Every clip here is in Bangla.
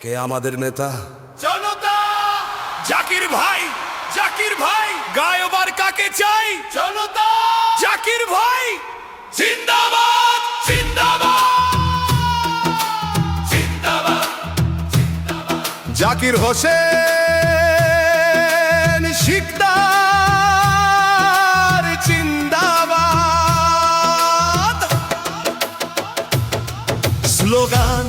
কে আমাদের নেতা? জনতা। জাকির ভাই, জাকির ভাই, গায়বার কাকে চাই? জনতা। জাকির ভাই জিন্দাবাদ, জিন্দাবাদ, জিন্দাবাদ। জাকির হোসেন শিকদার জিন্দাবাদ। স্লোগান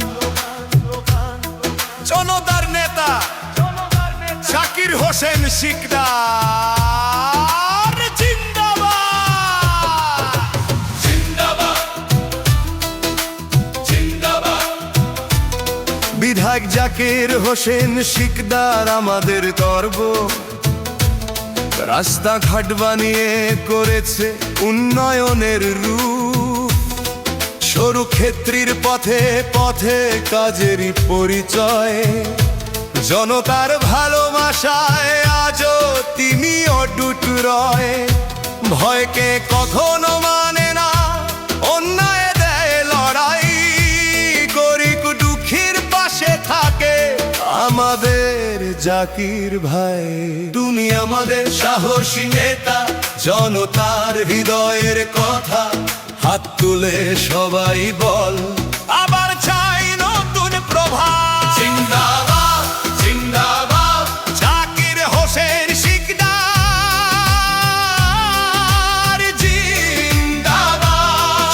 জনতার নেতা জাকির হোসেন শিকদার জিন্দাবাদ। জিন্দাবাদ, জিন্দাবাদ। বিধায়ক জাকির হোসেন শিকদার আমাদের গর্ব, রাস্তাঘাট বানিয়ে করেছে উন্নয়নের রূপ। সরু ক্ষেত্রীর পথে পথে কাজেরই পরিচয়, জনতার ভালোবাসায় আজও তিনি অটুট রয়। ভয়কে কখনো মানে না, অন্যায় দেয় লড়াই, গরিব দুঃখীর পাশে থাকে আমাদের জাকির ভাই। তুমি আমাদের সাহসী নেতা, জনতার হৃদয়ের কথা হাত তুলে সবাই বল, আবার চাই নতুন প্রভাত। জিন্দাবাদ, জিন্দাবাদ। জাকির হোসেন শিকদার জিন্দাবাদ।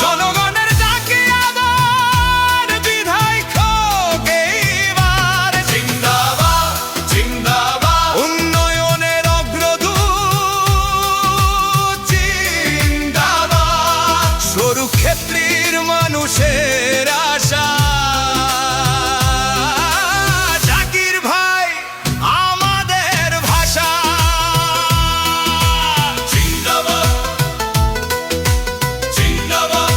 জনগণের ডাকে আবার বিধায়ক হোক এইবার। জিন্দাবাদ, জিন্দাবাদ। উন্নয়নের অগ্রদূত জিন্দাবাদ। সরু ক্ষেত্রীর মানুষের আশা জাকির ভাই আমাদের ভাষা। জিন্দাবাদ, জিন্দাবাদ।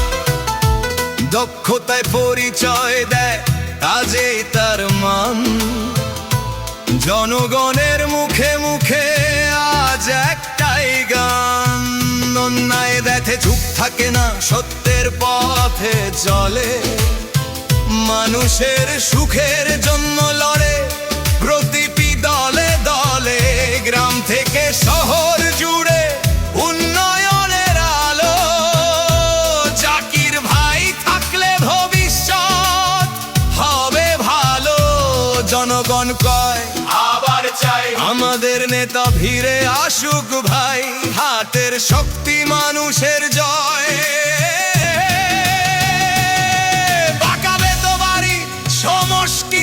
দক্ষতায় পরিচয় দেয় কাজেই তার মান, জনগণের মুখে মুখে আজ একটাই গান। অন্যায় দেখে চুপ থাকে না, সত্যের পথে চলে, মানুষের সুখের জন্য লড়ে প্রতিটি দলে দলে। গ্রাম থেকে শহর জুড়ে উন্নয়নের আলো, জাকির ভাই থাকলে ভবিষ্যৎ হবে ভালো। জনগণ কয় আবার চাই আমাদের নেতা ভিড়ে আসুক ভাই, হাতের শক্তি মানুষের জয়। বাঁকাবে তো বাড়ি সমষ্টি